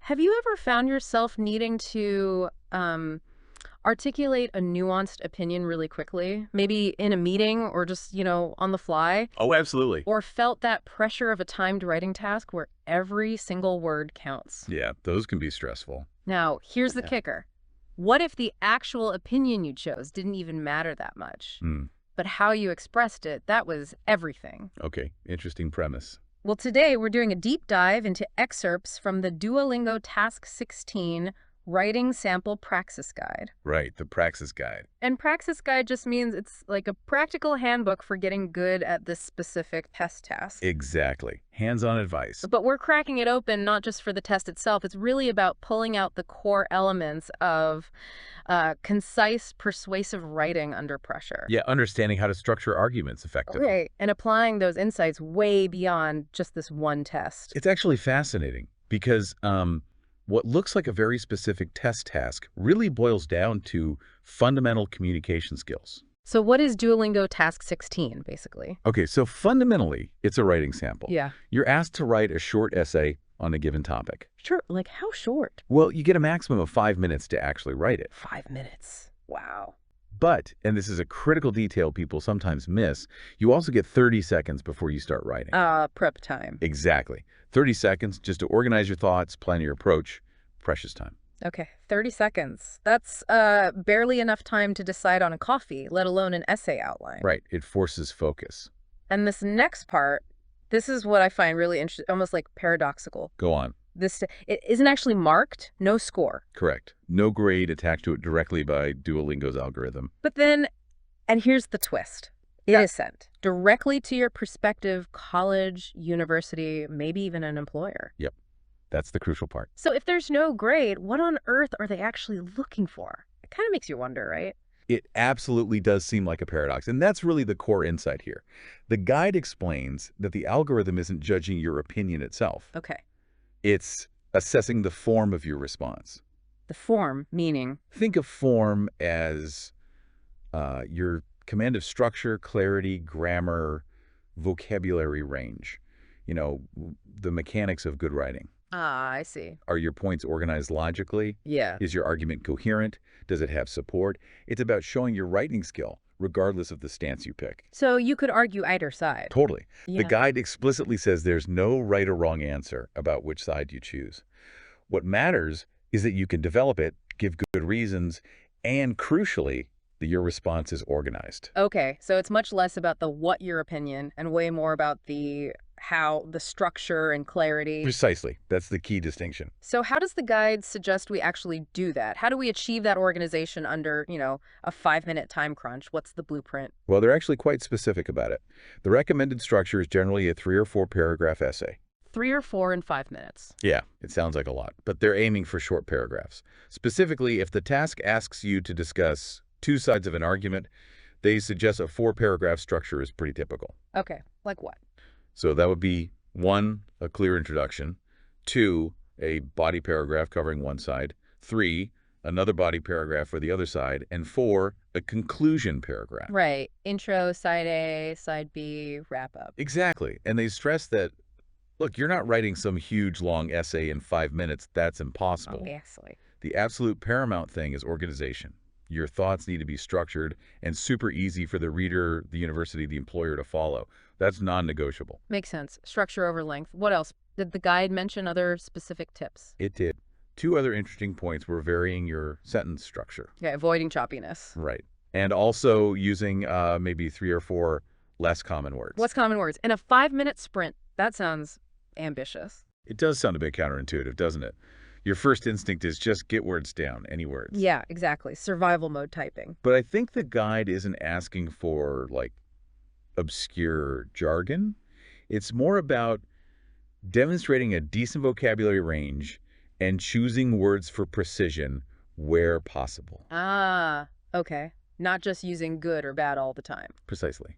Have you ever found yourself needing to articulate a nuanced opinion really quickly? Maybe in a meeting or just, on the fly? Oh, absolutely. Or felt that pressure of a timed writing task where every single word counts? Yeah, those can be stressful. Now, here's the Yeah. kicker. What if the actual opinion you chose didn't even matter that much? Hmm. But how you expressed it, that was everything. Okay, interesting premise. Well, today we're doing a deep dive into excerpts from the Duolingo Task 16 Writing Sample Praxis Guide. Right, the Praxis Guide. And Praxis Guide just means it's like a practical handbook for getting good at this specific test task. Exactly. Hands-on advice. But we're cracking it open not just for the test itself. It's really about pulling out the core elements of concise, persuasive writing under pressure. Yeah, understanding how to structure arguments effectively. Right. And applying those insights way beyond just this one test. It's actually fascinating because what looks like a very specific test task really boils down to fundamental communication skills. So what is Duolingo Task 16, basically? Okay, so fundamentally, it's a writing sample. Yeah. You're asked to write a short essay on a given topic. Sure. Like how short? Well, you get a maximum of 5 minutes to actually write it. 5 minutes. Wow. But, and this is a critical detail people sometimes miss, you also get 30 seconds before you start writing. Prep time. Exactly. 30 seconds just to organize your thoughts, plan your approach. Precious time. Okay, 30 seconds. That's barely enough time to decide on a coffee, let alone an essay outline. Right. It forces focus. And this next part, this is what I find really interesting, almost like paradoxical. Go on. It isn't actually marked, no score. Correct. No grade attached to it directly by Duolingo's algorithm. But then, and here's the twist. It is sent directly to your prospective college, university, maybe even an employer. Yep. That's the crucial part. So if there's no grade, what on earth are they actually looking for? It kind of makes you wonder, right? It absolutely does seem like a paradox, and that's really the core insight here. The guide explains that the algorithm isn't judging your opinion itself. Okay. It's assessing the form of your response. The form, meaning? Think of form as your command of structure, clarity, grammar, vocabulary range. You know, the mechanics of good writing. Ah, I see. Are your points organized logically? Yeah. Is your argument coherent? Does it have support? It's about showing your writing skill, regardless of the stance you pick. So you could argue either side. Totally. Yeah. The guide explicitly says there's no right or wrong answer about which side you choose. What matters is that you can develop it, give good reasons, and crucially, that your response is organized. Okay, so it's much less about the what your opinion and way more about the how, the structure and clarity. Precisely. That's the key distinction. So how does the guide suggest we actually do that? How do we achieve that organization under, a 5-minute time crunch? What's the blueprint? Well, they're actually quite specific about it. The recommended structure is generally a 3 or 4 paragraph essay. 3 or 4 in 5 minutes. Yeah, it sounds like a lot, but they're aiming for short paragraphs. Specifically, if the task asks you to discuss 2 sides of an argument, they suggest a 4-paragraph structure is pretty typical. Okay, like what? So that would be 1, a clear introduction, 2, a body paragraph covering one side, 3, another body paragraph for the other side, and 4, a conclusion paragraph. Right. Intro, side A, side B, wrap up. Exactly. And they stress that, look, you're not writing some huge long essay in 5 minutes. That's impossible. Obviously. The absolute paramount thing is organization. Your thoughts need to be structured and super easy for the reader, the university, the employer to follow. That's non-negotiable. Makes sense. Structure over length. What else? Did the guide mention other specific tips? It did. 2 other interesting points were varying your sentence structure. Okay, avoiding choppiness. Right. And also using maybe 3 or 4 less common words. What's common words? In a 5-minute sprint, that sounds ambitious. It does sound a bit counterintuitive, doesn't it? Your first instinct is just get words down, any words. Yeah, exactly. Survival mode typing. But I think the guide isn't asking for, like, obscure jargon. It's more about demonstrating a decent vocabulary range and choosing words for precision where possible. Ah, okay. Not just using good or bad all the time. Precisely.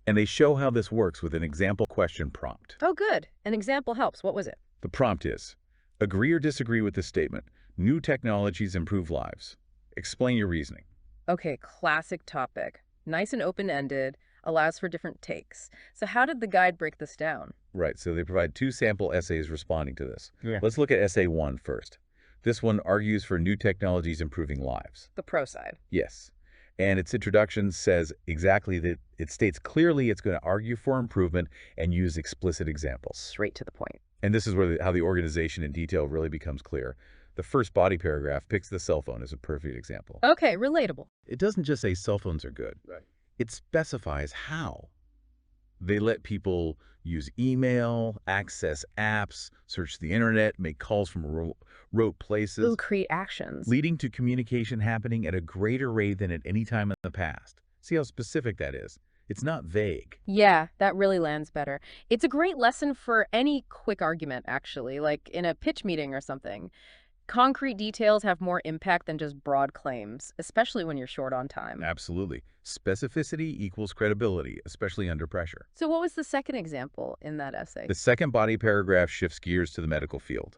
And they show how this works with an example question prompt. Oh, good. An example helps. What was it? The prompt is, agree or disagree with this statement. New technologies improve lives. Explain your reasoning. Okay, classic topic. Nice and open-ended. allows for different takes. So how did the guide break this down? Right, so they provide 2 sample essays responding to this. Yeah. Let's look at essay 1 first. This one argues for new technologies improving lives. The pro side. Yes. And its introduction says exactly that. It states clearly it's going to argue for improvement and use explicit examples. Straight to the point. And this is where how the organization in detail really becomes clear. The first body paragraph picks the cell phone as a perfect example. Okay, relatable. It doesn't just say cell phones are good. Right. It specifies how. They let people use email, access apps, search the internet, make calls from remote places, Ooh, create actions. leading to communication happening at a greater rate than at any time in the past. See how specific that is? It's not vague. Yeah, that really lands better. It's a great lesson for any quick argument, actually, like in a pitch meeting or something. Concrete details have more impact than just broad claims, especially when you're short on time. Absolutely. Specificity equals credibility, especially under pressure. So what was the second example in that essay? The second body paragraph shifts gears to the medical field.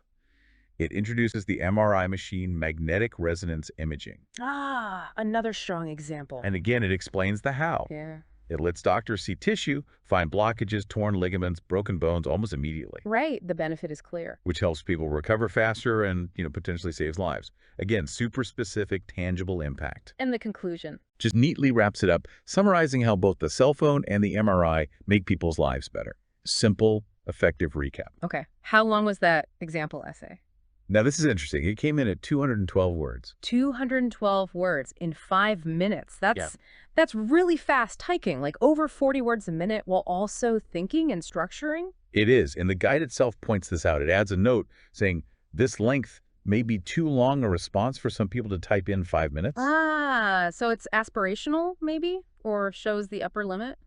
It introduces the MRI machine, magnetic resonance imaging. Ah, another strong example. And again, it explains the how. Yeah. It lets doctors see tissue, find blockages, torn ligaments, broken bones almost immediately, Right, the benefit is clear. which helps people recover faster and, potentially saves lives. Again, super specific, tangible impact. And the conclusion. Just neatly wraps it up, summarizing how both the cell phone and the MRI make people's lives better. Simple, effective recap. Okay. How long was that example essay? Now, this is interesting. It came in at 212 words. 212 words in 5 minutes. That's really fast typing, like over 40 words a minute while also thinking and structuring. It is, and the guide itself points this out. It adds a note saying this length may be too long a response for some people to type in 5 minutes. Ah, so it's aspirational, maybe? Or shows the upper limit?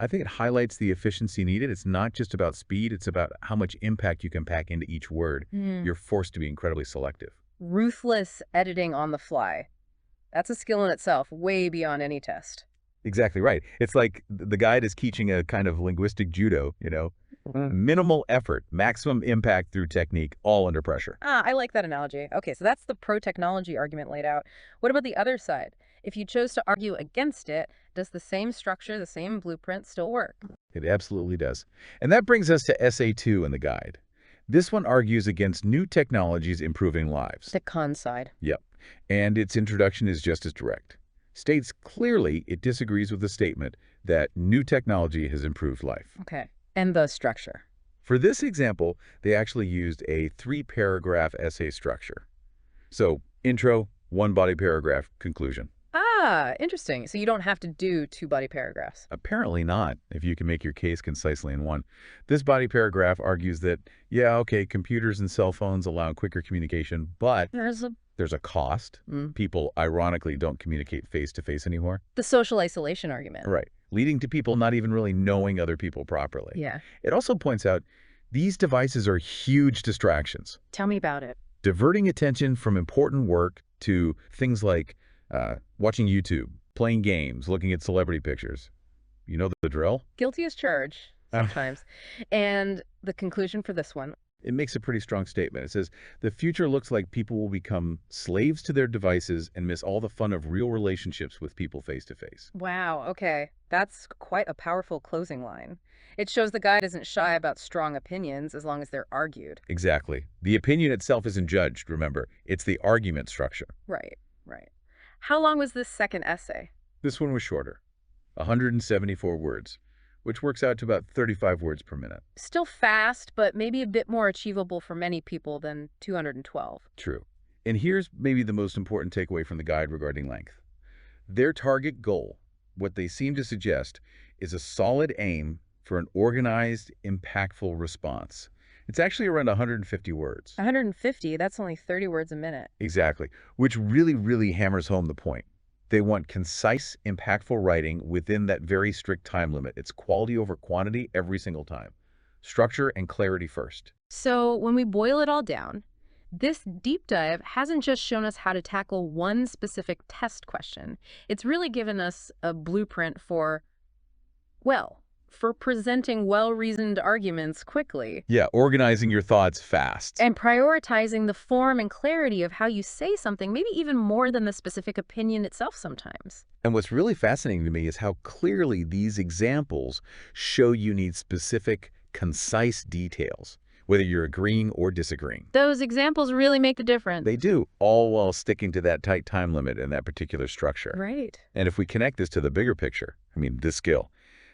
I think it highlights the efficiency needed. It's not just about speed. It's about how much impact you can pack into each word. You're forced to be incredibly selective. Ruthless editing on the fly. That's a skill in itself, way beyond any test. Exactly right. It's like the guide is teaching a kind of linguistic judo. Minimal effort, maximum impact through technique, all under pressure. Ah, I like that analogy. Okay, so that's the pro-technology argument laid out. What about the other side? If you chose to argue against it, does the same structure, the same blueprint still work? It absolutely does. And that brings us to Essay 2 in the guide. This one argues against new technologies improving lives. The con side. Yep. And its introduction is just as direct. States clearly it disagrees with the statement that new technology has improved life. Okay. And the structure. For this example, they actually used a 3-paragraph essay structure. So, intro, 1 body paragraph, conclusion. Ah, interesting. So you don't have to do 2 body paragraphs. Apparently not, if you can make your case concisely in one. This body paragraph argues that, yeah, okay, computers and cell phones allow quicker communication, but there's a cost. People, ironically, don't communicate face-to-face anymore. The social isolation argument. Right. Leading to people not even really knowing other people properly. Yeah. It also points out these devices are huge distractions, Tell me about it. diverting attention from important work to things like watching YouTube, playing games, looking at celebrity pictures. You know the drill? Guilty as charged, sometimes. And the conclusion for this one. It makes a pretty strong statement. It says, the future looks like people will become slaves to their devices and miss all the fun of real relationships with people face-to-face. Wow, okay. That's quite a powerful closing line. It shows the guide isn't shy about strong opinions as long as they're argued. Exactly. The opinion itself isn't judged, remember. It's the argument structure. Right, right. How long was this second essay? This one was shorter, 174 words, which works out to about 35 words per minute. Still fast, but maybe a bit more achievable for many people than 212. True. And here's maybe the most important takeaway from the guide regarding length. Their target goal, what they seem to suggest, is a solid aim for an organized, impactful response. It's actually around 150 words. 150, that's only 30 words a minute. Exactly, which really, really hammers home the point. They want concise, impactful writing within that very strict time limit. It's quality over quantity every single time. Structure and clarity first. So when we boil it all down, this deep dive hasn't just shown us how to tackle one specific test question. It's really given us a blueprint for, well, for presenting well-reasoned arguments quickly. Yeah, organizing your thoughts fast. And prioritizing the form and clarity of how you say something, maybe even more than the specific opinion itself sometimes. And what's really fascinating to me is how clearly these examples show you need specific, concise details, whether you're agreeing or disagreeing. Those examples really make the difference. They do, all while sticking to that tight time limit and that particular structure. Right. And if we connect this to the bigger picture, this skill,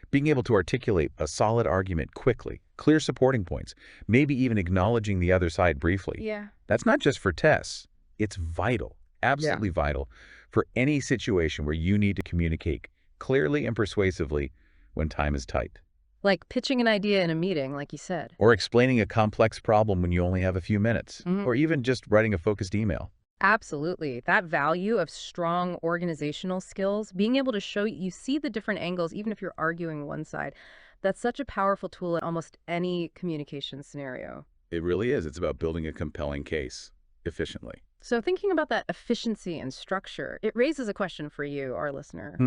being able to articulate a solid argument quickly, clear supporting points, maybe even acknowledging the other side briefly. Yeah. That's not just for tests. It's vital, absolutely vital, for any situation where you need to communicate clearly and persuasively when time is tight. Like pitching an idea in a meeting, like you said. Or explaining a complex problem when you only have a few minutes. Or even just writing a focused email. Absolutely. That value of strong organizational skills, being able to show you see the different angles, even if you're arguing one side, that's such a powerful tool in almost any communication scenario. It really is. It's about building a compelling case efficiently. So thinking about that efficiency and structure, it raises a question for you, our listener.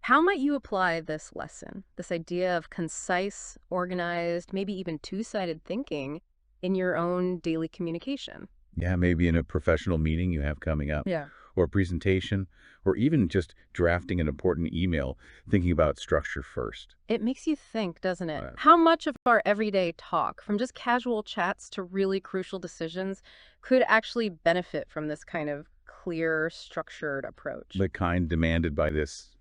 How might you apply this lesson, this idea of concise, organized, maybe even two-sided thinking in your own daily communication? Yeah, maybe in a professional meeting you have coming up, Yeah. or a presentation, or even just drafting an important email, thinking about structure first. It makes you think, doesn't it? Right. How much of our everyday talk, from just casual chats to really crucial decisions, could actually benefit from this kind of clear, structured approach? The kind demanded by this,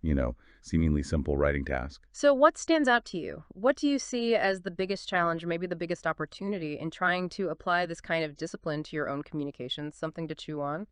seemingly simple writing task. So what stands out to you? What do you see as the biggest challenge or maybe the biggest opportunity in trying to apply this kind of discipline to your own communications? Something to chew on?